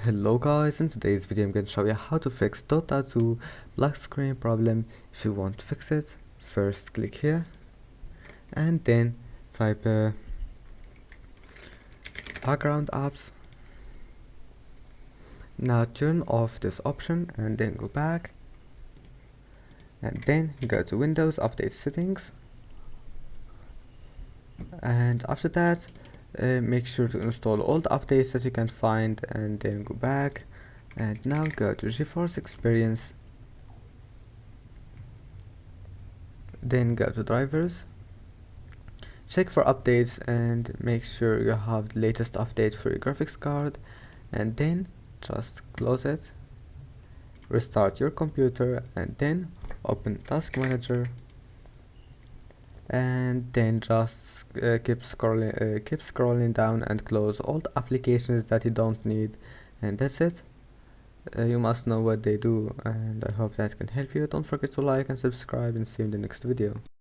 Hello guys, in today's video I'm going to show you how to fix Dota 2 black screen problem. If you want to fix it, first click here and then type background apps. Now turn off this option and then go back and then go to Windows Update Settings, and after that make sure to install all the updates that you can find and then go back and now go to GeForce Experience, then go to drivers, check for updates and make sure you have the latest update for your graphics card, and then just close it, restart your computer and then open Task Manager, and then just keep scrolling down and close all the applications that you don't need, and that's it. You must know what they do, and I hope that can help you. Don't forget to like and subscribe, and see you in the next video.